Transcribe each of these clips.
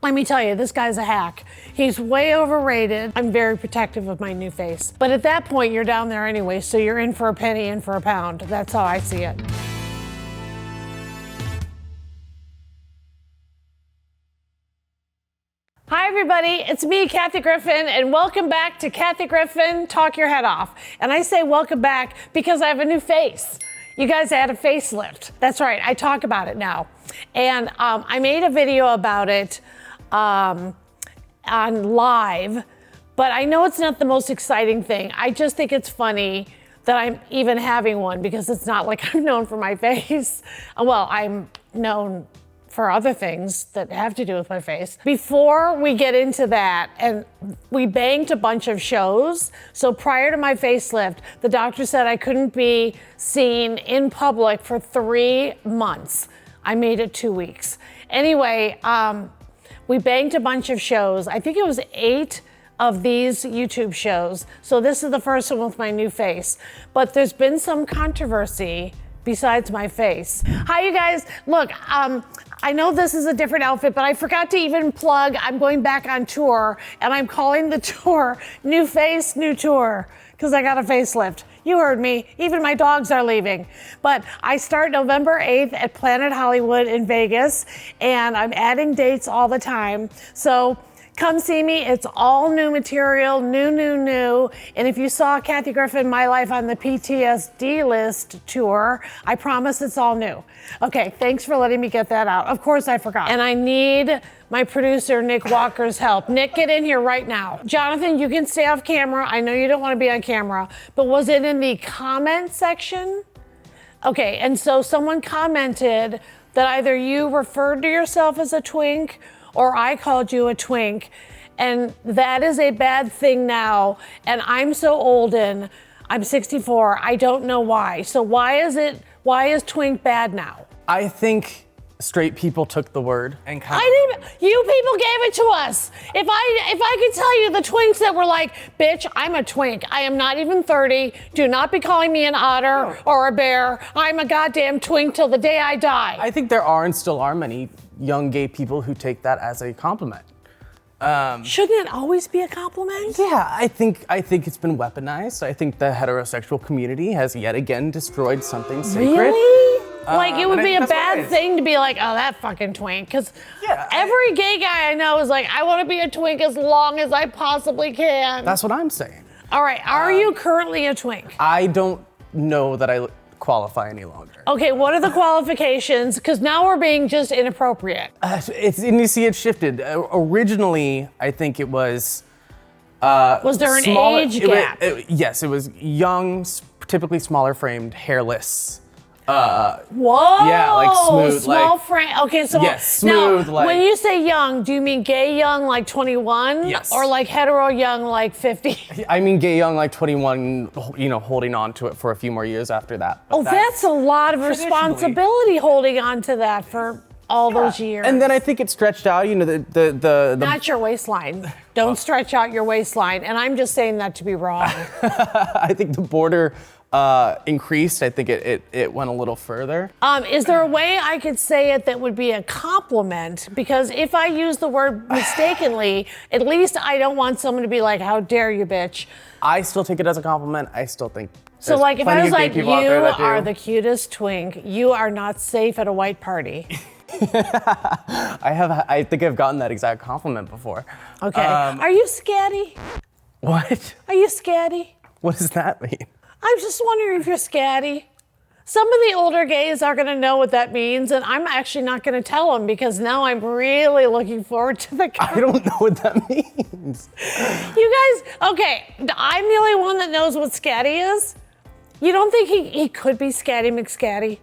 Let me tell you, this guy's a hack. He's way overrated. I'm very protective of my new face. But at that point, you're down there anyway, so you're in for a penny, in for a pound. That's how I see it. Hi everybody, it's me, Kathy Griffin, and welcome back to Kathy Griffin Talk Your Head Off. And I say welcome back because I have a new face. You guys had a facelift. That's right, I talk about it now. And I made a video about it on live, but I know it's not the most exciting thing. I just think it's funny that I'm even having one because it's not like I'm known for my face. Well, I'm known for other things that have to do with my face. Before we get into that, and we banked a bunch of shows, so prior to my facelift, the doctor said I couldn't be seen in public for 3 months. I made it 2 weeks. Anyway, we banked a bunch of shows. I think it was 8 of these YouTube shows. So this is the first one with my new face. But there's been some controversy besides my face. Hi, you guys. Look, I know this is a different outfit, but I forgot to even plug, I'm going back on tour, and I'm calling the tour New Face, New Tour, because I got a facelift. You heard me, even my dogs are leaving. But I start November 8th at Planet Hollywood in Vegas, and I'm adding dates all the time. So come see me, it's all new material, new. And if you saw Kathy Griffin, My Life on the PTSD List tour, I promise it's all new. Okay, thanks for letting me get that out. Of course I forgot. And I need my producer, Nick Walker's help. Nick, get in here right now. Jonathan, you can stay off camera. I know you don't want to be on camera, but was it in the comment section? Okay, and so someone commented that either you referred to yourself as a twink or I called you a twink, and that is a bad thing now, and I'm so old and I'm 64, I don't know why. So why is twink bad now? I think straight people took the word and kind of... You people gave it to us. If I could tell you the twinks that were like, bitch, I'm a twink. I am not even 30. Do not be calling me an otter or a bear. I'm a goddamn twink till the day I die. I think there are and still are many young gay people who take that as a compliment. Shouldn't it always be a compliment? Yeah, I think it's been weaponized. I think the heterosexual community has yet again destroyed something sacred. Really? Like it would be a bad thing to be like, oh, that fucking twink. Because every gay guy I know is like, I want to be a twink as long as I possibly can. That's what I'm saying. All right, are you currently a twink? I don't know that I qualify any longer. Okay, what are the qualifications? Because now we're being just inappropriate. And you see it shifted. Originally, I think it was... was there an age gap? Yes, it was young, typically smaller framed, hairless. Whoa! Yeah, like smooth, small frame. Okay, so yes, smooth. Now, like, when you say young, do you mean gay young, like 21? Yes. Or like hetero young, like 50? I mean gay young, like 21. You know, holding on to it for a few more years after that. But that's a lot of responsibility holding on to that for all those years. And then I think it stretched out. You know, the not your waistline. Don't stretch out your waistline. And I'm just saying that to be wrong. I think the border increased. I think it went a little further. Is there a way I could say it that would be a compliment? Because if I use the word mistakenly, at least I don't want someone to be like, how dare you, bitch. I still take it as a compliment. I still think. So like if I was like, you are the cutest twink, you are not safe at a white party. I think I've gotten that exact compliment before. Okay. Are you scatty? What? Are you scatty? What does that mean? I'm just wondering if you're scatty. Some of the older gays are going to know what that means, and I'm actually not going to tell them because now I'm really looking forward to the... I don't know what that means. You guys, okay, I'm the only one that knows what scatty is. You don't think he could be Scatty McScatty?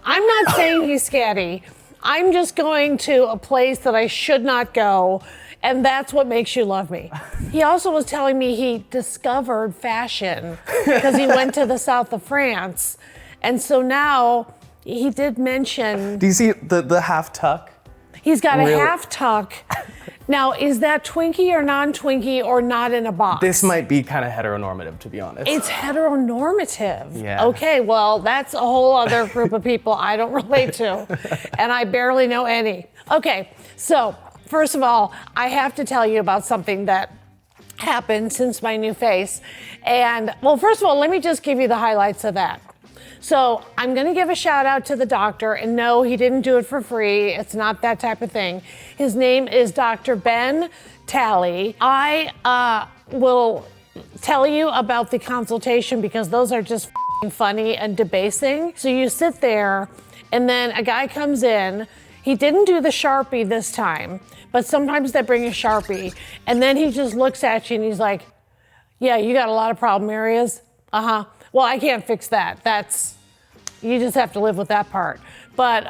I'm not saying he's scatty. I'm just going to a place that I should not go, and that's what makes you love me. He also was telling me he discovered fashion because he went to the south of France. And so now he did mention... Do you see the half tuck? He's got a half tuck. Now, is that Twinkie or non-Twinkie or not in a box? This might be kind of heteronormative, to be honest. It's heteronormative. Yeah. Okay, well, that's a whole other group of people I don't relate to, and I barely know any. Okay, so first of all, I have to tell you about something that happened since my new face. And well, first of all, let me just give you the highlights of that. So I'm gonna give a shout out to the doctor, and no, he didn't do it for free. It's not that type of thing. His name is Dr. Ben Talley. I will tell you about the consultation because those are just funny and debasing. So you sit there and then a guy comes in. He didn't do the Sharpie this time, but sometimes they bring a Sharpie, and then he just looks at you and he's like, yeah, you got a lot of problem areas. Uh-huh. Well, I can't fix that. You just have to live with that part. But,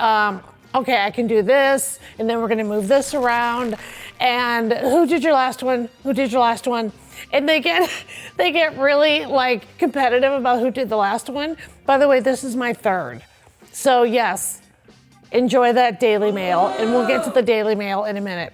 okay, I can do this, and then we're gonna move this around. And who did your last one? Who did your last one? And they get really like competitive about who did the last one. By the way, this is my third. So yes, enjoy that Daily Mail, and we'll get to the Daily Mail in a minute.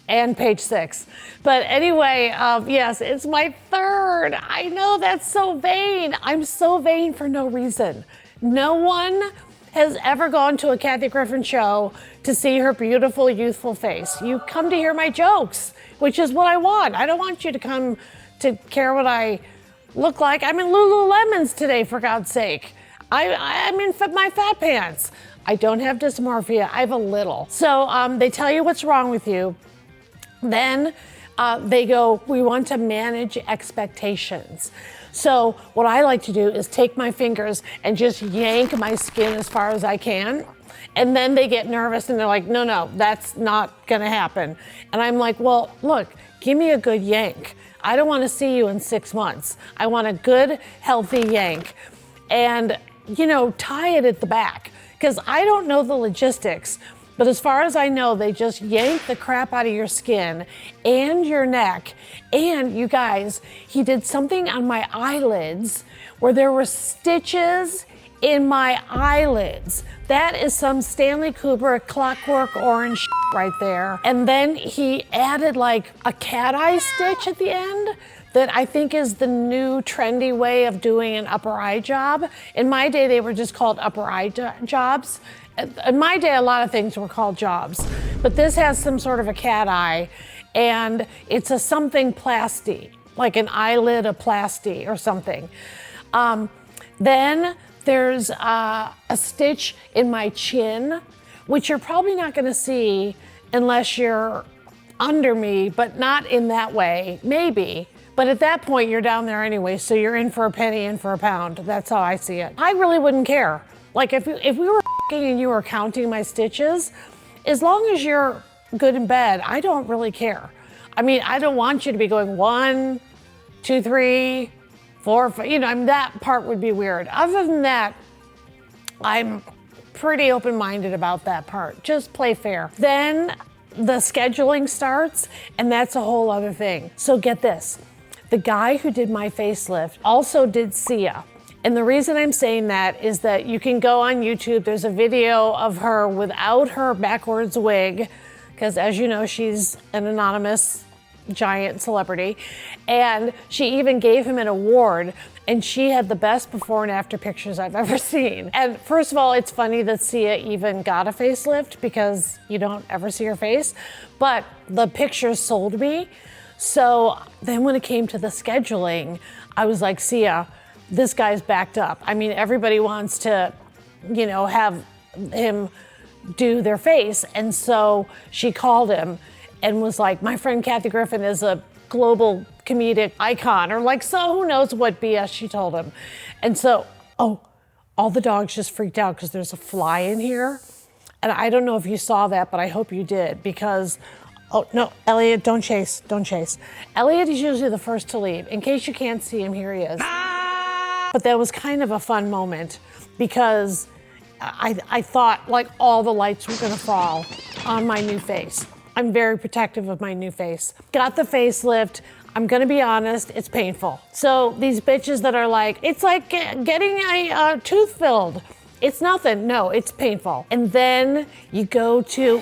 And page 6. But anyway, yes, it's my third. I know, that's so vain. I'm so vain for no reason. No one has ever gone to a Kathy Griffin show to see her beautiful, youthful face. You come to hear my jokes, which is what I want. I don't want you to come to care what I look like. I'm in Lululemons today, for God's sake. I'm in my fat pants. I don't have dysmorphia, I have a little. So they tell you what's wrong with you. Then they go, we want to manage expectations. So what I like to do is take my fingers and just yank my skin as far as I can. And then they get nervous and they're like, no, that's not gonna happen. And I'm like, well, look, give me a good yank. I don't wanna see you in 6 months. I want a good, healthy yank. And, tie it at the back. Because I don't know the logistics. But as far as I know, they just yank the crap out of your skin and your neck. And you guys, he did something on my eyelids where there were stitches in my eyelids. That is some Stanley Kubrick Clockwork Orange right there. And then he added like a cat eye stitch at the end that I think is the new trendy way of doing an upper eye job. In my day, they were just called upper eye jobs. In my day, a lot of things were called jobs, but this has some sort of a cat eye, and it's a something plasty, like an eyelid aplasty or something. Then there's a stitch in my chin, which you're probably not gonna see unless you're under me, but not in that way, maybe. But at that point, you're down there anyway, so you're in for a penny, in for a pound. That's how I see it. I really wouldn't care. Like if we were and you were counting my stitches, as long as you're good in bed, I don't really care. I mean, I don't want you to be going 1, 2, 3, 4, 5, that part would be weird. Other than that, I'm pretty open-minded about that part. Just play fair. Then the scheduling starts, and that's a whole other thing. So get this. The guy who did my facelift also did Sia. And the reason I'm saying that is that you can go on YouTube, there's a video of her without her backwards wig, because as you know, she's an anonymous giant celebrity. And she even gave him an award, and she had the best before and after pictures I've ever seen. And first of all, it's funny that Sia even got a facelift because you don't ever see her face, but the pictures sold me. So then when it came to the scheduling, I was like, Sia, this guy's backed up. I mean, everybody wants to, have him do their face. And so she called him and was like, my friend Kathy Griffin is a global comedic icon, or like, so who knows what BS she told him. And so, all the dogs just freaked out because there's a fly in here. And I don't know if you saw that, but I hope you did, because oh, no, Elliot, don't chase. Elliot is usually the first to leave. In case you can't see him, here he is. But that was kind of a fun moment because I thought like all the lights were gonna fall on my new face. I'm very protective of my new face. Got the facelift. I'm gonna be honest, it's painful. So these bitches that are like, it's like getting a tooth filled. It's nothing, no, it's painful. And then you go to,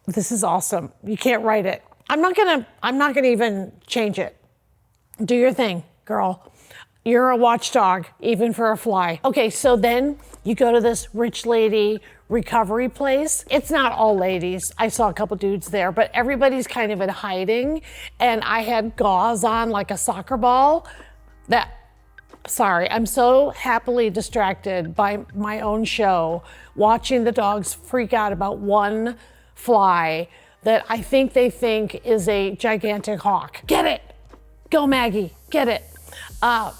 this is awesome. You can't write it. I'm not gonna even change it. Do your thing, girl. You're a watchdog, even for a fly. Okay, so then you go to this rich lady recovery place. It's not all ladies. I saw a couple dudes there, but everybody's kind of in hiding. And I had gauze on like a soccer ball. Sorry, I'm so happily distracted by my own show, watching the dogs freak out about one fly that I think they think is a gigantic hawk. Get it, go Maggie, get it.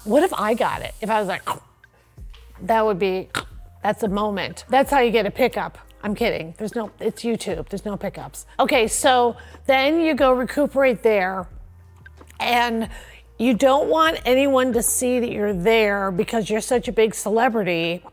What if I got it? If I was like, that's a moment. That's how you get a pickup. I'm kidding, it's YouTube, there's no pickups. Okay, so then you go recuperate there, and you don't want anyone to see that you're there because you're such a big celebrity,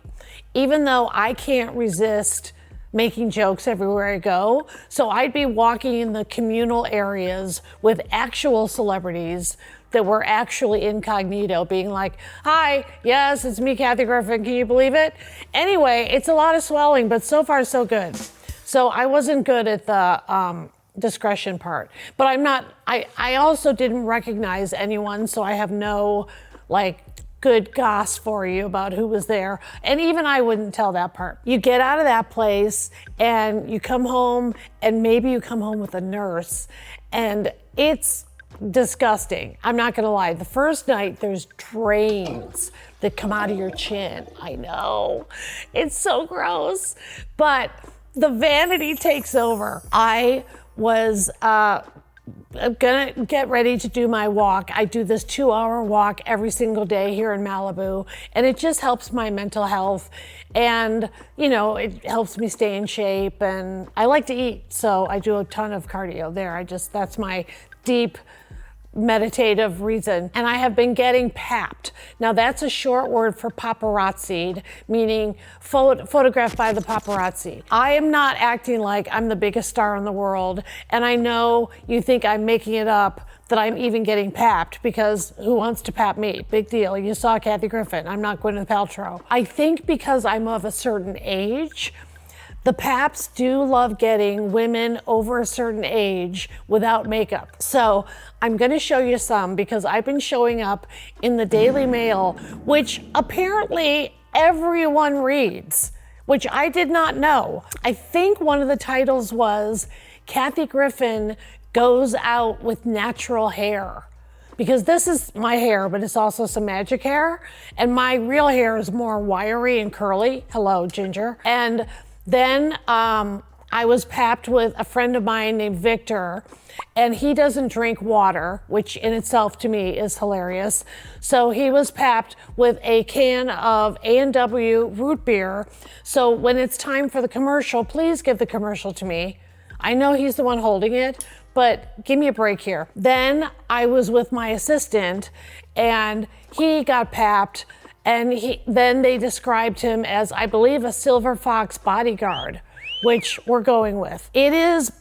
even though I can't resist making jokes everywhere I go. So I'd be walking in the communal areas with actual celebrities that were actually incognito, being like, hi, yes, it's me, Kathy Griffin, can you believe it? Anyway, it's a lot of swelling, but so far so good. So I wasn't good at the discretion part, but I also didn't recognize anyone, so I have no good goss for you about who was there. And even I wouldn't tell that part. You get out of that place and you come home, and maybe you come home with a nurse, and it's disgusting. I'm not gonna lie. The first night there's drains that come out of your chin. I know, it's so gross, but the vanity takes over. I was gonna get ready to do my walk. I do this 2-hour walk every single day here in Malibu, and it just helps my mental health, and it helps me stay in shape, and I like to eat, so I do a ton of cardio there. That's my deep meditative reason. And I have been getting papped. Now that's a short word for paparazzi'd, meaning photographed by the paparazzi. I am not acting like I'm the biggest star in the world, and I know you think I'm making it up that I'm even getting papped, because who wants to pap me? Big deal. You saw Kathy Griffin. I'm not Gwyneth Paltrow. I think because I'm of a certain age, the paps do love getting women over a certain age without makeup. So I'm gonna show you some, because I've been showing up in the Daily Mail, which apparently everyone reads, which I did not know. I think one of the titles was Kathy Griffin goes out with natural hair. Because this is my hair, but it's also some magic hair. And my real hair is more wiry and curly. Hello, Ginger. And then I was papped with a friend of mine named Victor, and he doesn't drink water, which in itself to me is hilarious. So he was papped with a can of A&W root beer. So when it's time for the commercial, please give the commercial to me. I know he's the one holding it, but give me a break here. Then I was with my assistant, and he got papped. And then they described him as, I believe, a silver fox bodyguard, which we're going with. It is,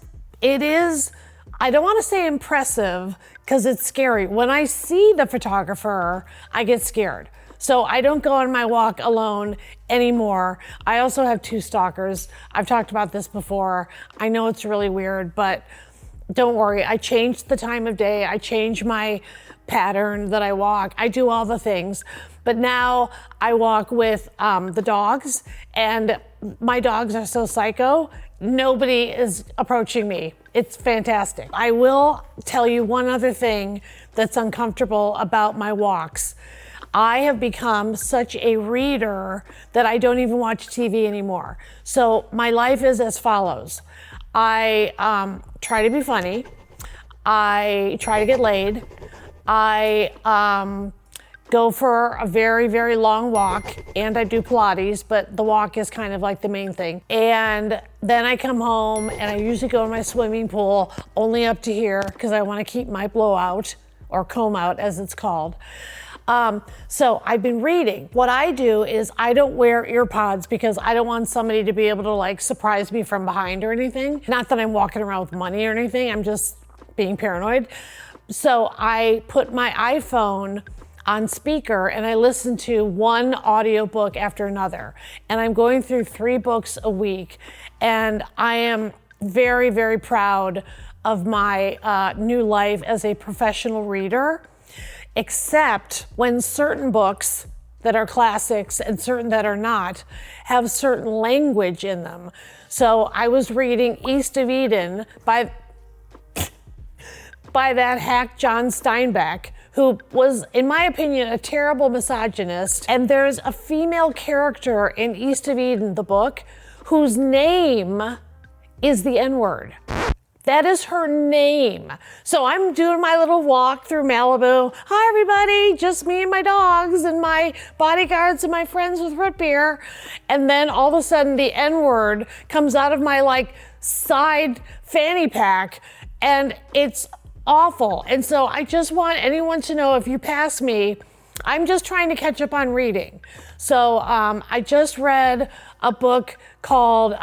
I don't want to say impressive, because it's scary. When I see the photographer, I get scared. So I don't go on my walk alone anymore. I also have 2 stalkers. I've talked about this before. I know it's really weird, but don't worry. I changed the time of day. I changed my pattern that I walk. I do all the things. But now I walk with the dogs, and my dogs are so psycho, nobody is approaching me. It's fantastic. I will tell you one other thing that's uncomfortable about my walks. I have become such a reader that I don't even watch TV anymore. So my life is as follows. I try to be funny. I try to get laid. I go for a very, very long walk, and I do Pilates, but the walk is kind of like the main thing. And then I come home, and I usually go in my swimming pool, only up to here, because I want to keep my blowout, or comb out as it's called. So I've been reading. What I do is I don't wear ear pods, because I don't want somebody to be able to surprise me from behind or anything. Not that I'm walking around with money or anything, I'm just being paranoid. So I put my iPhone on speaker, and I listen to one audiobook after another. And I'm going through 3 books a week. And I am very, very proud of my new life as a professional reader, except when certain books that are classics and certain that are not have certain language in them. So I was reading East of Eden by that hack John Steinbeck, who was, in my opinion, a terrible misogynist. And there's a female character in East of Eden, the book, whose name is the N-word. That is her name. So I'm doing my little walk through Malibu. Hi, everybody, just me and my dogs and my bodyguards and my friends with root beer. And then all of a sudden the N-word comes out of my like side fanny pack, and it's awful. And so I just want anyone to know, if you pass me, I'm just trying to catch up on reading. So I just read a book called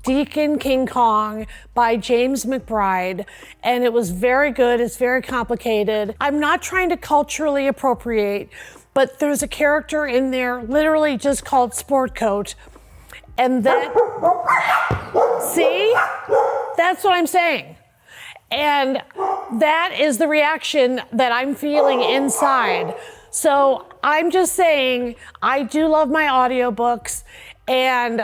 Deacon King Kong by James McBride, and it was very good. It's very complicated. I'm not trying to culturally appropriate, but there's a character in there literally just called Sport Coat. And then, see, that's what I'm saying. And that is the reaction that I'm feeling inside. So I'm just saying, I do love my audiobooks, and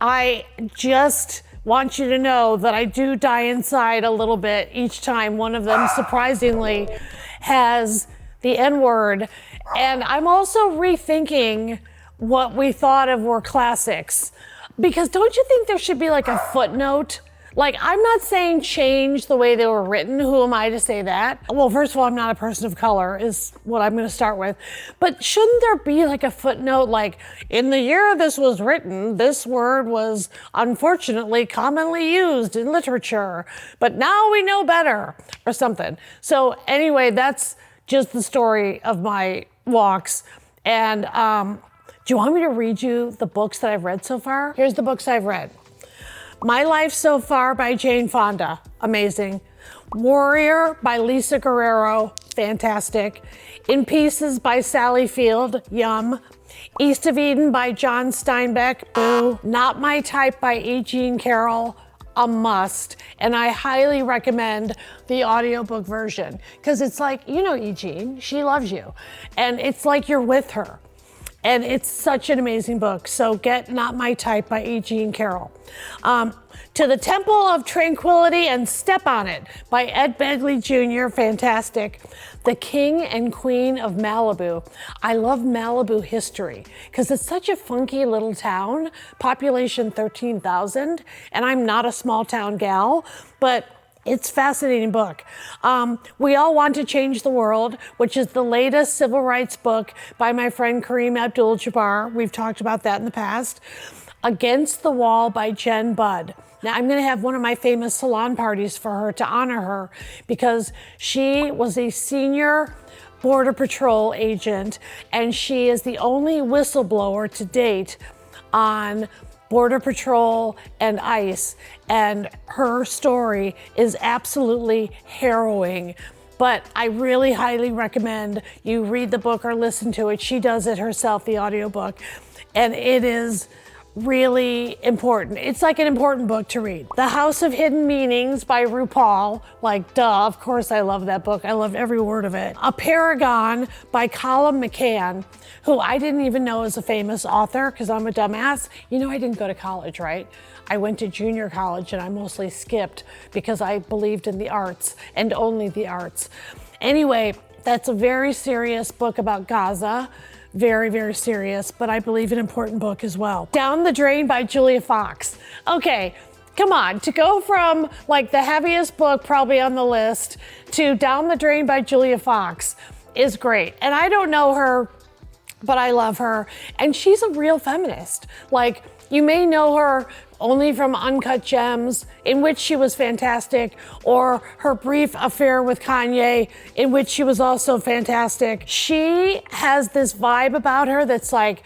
I just want you to know that I do die inside a little bit each time one of them surprisingly has the N-word. And I'm also rethinking what we thought of were classics, because don't you think there should be like a footnote? Like, I'm not saying change the way they were written. Who am I to say that? Well, first of all, I'm not a person of color, is what I'm going to start with. But shouldn't there be like a footnote, like, in the year this was written, this word was unfortunately commonly used in literature, but now we know better, or something. So anyway, that's just the story of my walks. And do you want me to read you the books that I've read so far? Here's the books I've read. My Life So Far by Jane Fonda, amazing. Warrior by Lisa Guerrero, fantastic. In Pieces by Sally Field, yum. East of Eden by John Steinbeck, boo. Not My Type by E. Jean Carroll, a must. And I highly recommend the audiobook version, because it's like, you know E. Jean, she loves you. And it's like you're with her. And it's such an amazing book. So get Not My Type by E. Jean Carroll. To the Temple of Tranquility and Step on It by Ed Begley Jr., fantastic. The King and Queen of Malibu. I love Malibu history because it's such a funky little town, population 13,000, and I'm not a small town gal, but it's a fascinating book. We All Want to Change the World, which is the latest civil rights book by my friend Kareem Abdul-Jabbar. We've talked about that in the past. Against the Wall by Jen Budd. Now, I'm going to have one of my famous salon parties for her to honor her, because she was a senior Border Patrol agent, and she is the only whistleblower to date on Border Patrol and ICE, and her story is absolutely harrowing. But I really highly recommend you read the book or listen to it. She does it herself, the audiobook, and it is really important. It's like an important book to read. The House of Hidden Meanings by RuPaul, like duh, of course I love that book. I love every word of it. A Paragon by Colum McCann, who I didn't even know is a famous author because I'm a dumbass. You know, I didn't go to college, right? I went to junior college and I mostly skipped because I believed in the arts and only the arts. Anyway, that's a very serious book about Gaza. Very, very serious, but I believe an important book as well. Down the Drain by Julia Fox. Okay, come on, to go from like the heaviest book probably on the list to Down the Drain by Julia Fox is great. And I don't know her, but I love her. And she's a real feminist. Like, you may know her only from Uncut Gems, in which she was fantastic, or her brief affair with Kanye, in which she was also fantastic. She has this vibe about her that's like,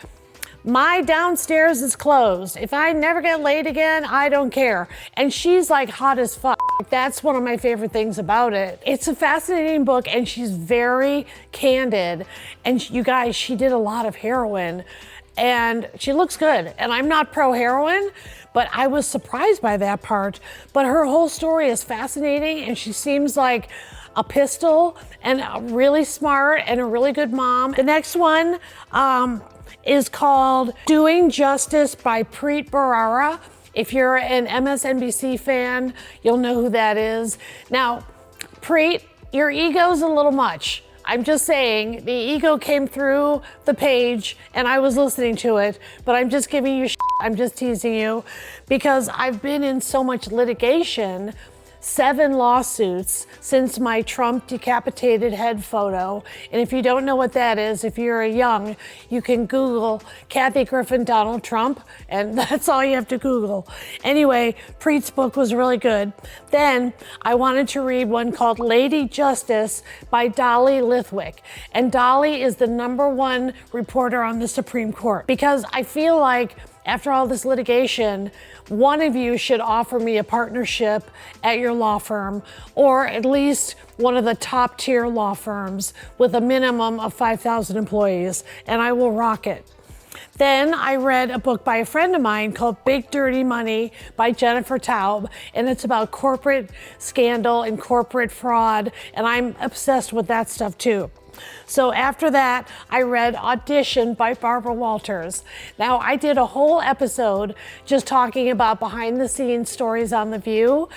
my downstairs is closed. If I never get laid again, I don't care. And she's like hot as fuck. That's one of my favorite things about it. It's a fascinating book, and she's very candid. And you guys, she did a lot of heroin, and she looks good. And I'm not pro heroin, but I was surprised by that part. But her whole story is fascinating, and she seems like a pistol and really smart and a really good mom. The next one is called Doing Justice by Preet Bharara. If you're an MSNBC fan, you'll know who that is. Now, Preet, your ego's a little much. I'm just saying, the ego came through the page and I was listening to it, but I'm just giving you shit. I'm just teasing you because I've been in so much litigation, 7 lawsuits since my Trump decapitated head photo. And if you don't know what that is, if you're young, you can Google Kathy Griffin, Donald Trump, and that's all you have to Google. Anyway, Preet's book was really good. Then I wanted to read one called Lady Justice by Dolly Lithwick. And Dolly is the #1 reporter on the Supreme Court because I feel like after all this litigation, one of you should offer me a partnership at your law firm, or at least one of the top tier law firms with a minimum of 5,000 employees, and I will rock it. Then I read a book by a friend of mine called Big Dirty Money by Jennifer Taub, and it's about corporate scandal and corporate fraud, and I'm obsessed with that stuff too. So after that, I read Audition by Barbara Walters. Now, I did a whole episode just talking about behind the scenes stories on The View,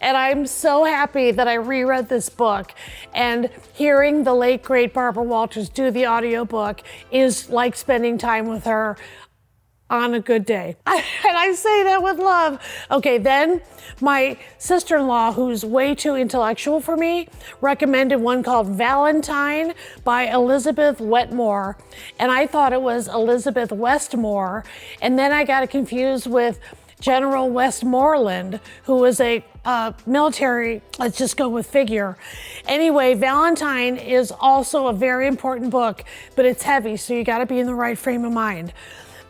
and I'm so happy that I reread this book, and hearing the late, great Barbara Walters do the audiobook is like spending time with her on a good day. And I say that with love. Okay, then my sister-in-law, who's way too intellectual for me, recommended one called Valentine by Elizabeth Wetmore. And I thought it was Elizabeth Westmore. And then I got it confused with General Westmoreland, who was a military, let's just go with figure. Anyway, Valentine is also a very important book, but it's heavy, so you gotta be in the right frame of mind.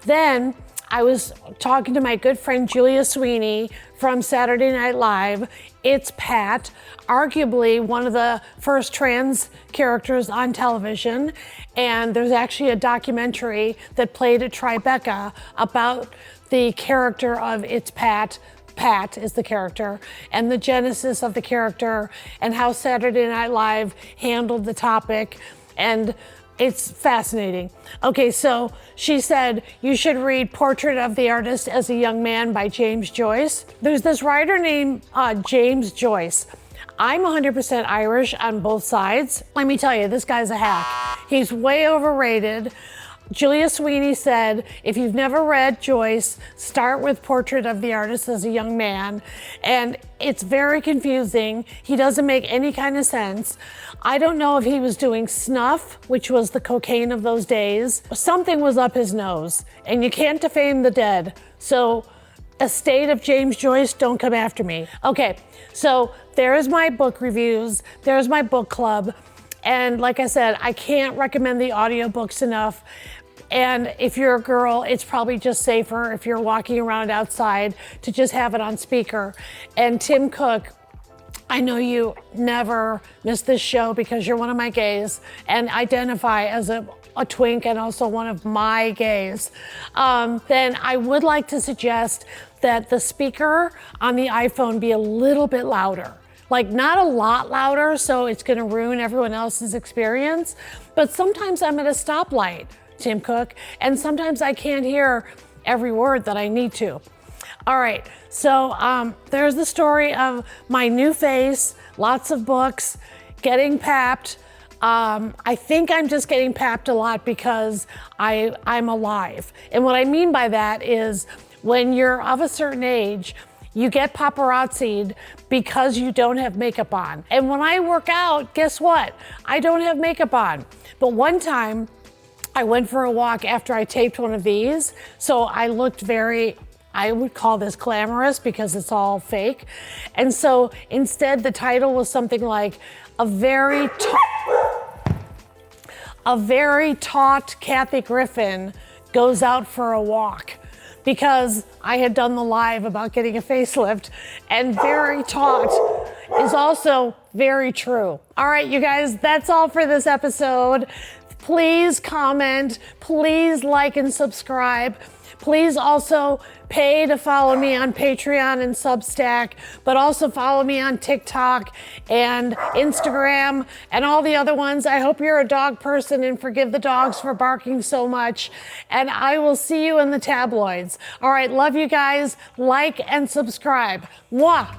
Then I was talking to my good friend Julia Sweeney from Saturday Night Live. It's Pat, arguably one of the first trans characters on television. And there's actually a documentary that played at Tribeca about the character of It's Pat. Pat is the character, and the genesis of the character, and how Saturday Night Live handled the topic. And it's fascinating. Okay, so she said you should read Portrait of the Artist as a Young Man by James Joyce. There's this writer named James Joyce. I'm 100% Irish on both sides. Let me tell you, this guy's a hack. He's way overrated. Julia Sweeney said, if you've never read Joyce, start with Portrait of the Artist as a Young Man. And it's very confusing. He doesn't make any kind of sense. I don't know if he was doing snuff, which was the cocaine of those days. Something was up his nose, and you can't defame the dead. So, estate of James Joyce, don't come after me. Okay, so there's my book reviews. There's my book club. And like I said, I can't recommend the audiobooks enough. And if you're a girl, it's probably just safer if you're walking around outside to just have it on speaker. And Tim Cook, I know you never miss this show because you're one of my gays and identify as a twink and also one of my gays. Then I would like to suggest that the speaker on the iPhone be a little bit louder. Like not a lot louder, so it's gonna ruin everyone else's experience. But sometimes I'm at a stoplight, Tim Cook, and sometimes I can't hear every word that I need to. All right, so there's the story of my new face, lots of books, getting papped. I think I'm just getting papped a lot because I'm alive. And what I mean by that is when you're of a certain age, you get paparazzi'd because you don't have makeup on. And when I work out, guess what? I don't have makeup on. But one time, I went for a walk after I taped one of these, so I looked very, I would call this glamorous because it's all fake. And so instead, the title was something like, a very taut Kathy Griffin goes out for a walk. Because I had done the live about getting a facelift, and very taut is also very true. All right, you guys, that's all for this episode. Please comment, please like and subscribe. Please also pay to follow me on Patreon and Substack, but also follow me on TikTok and Instagram and all the other ones. I hope you're a dog person and forgive the dogs for barking so much. And I will see you in the tabloids. All right, love you guys. Like and subscribe. Mwah.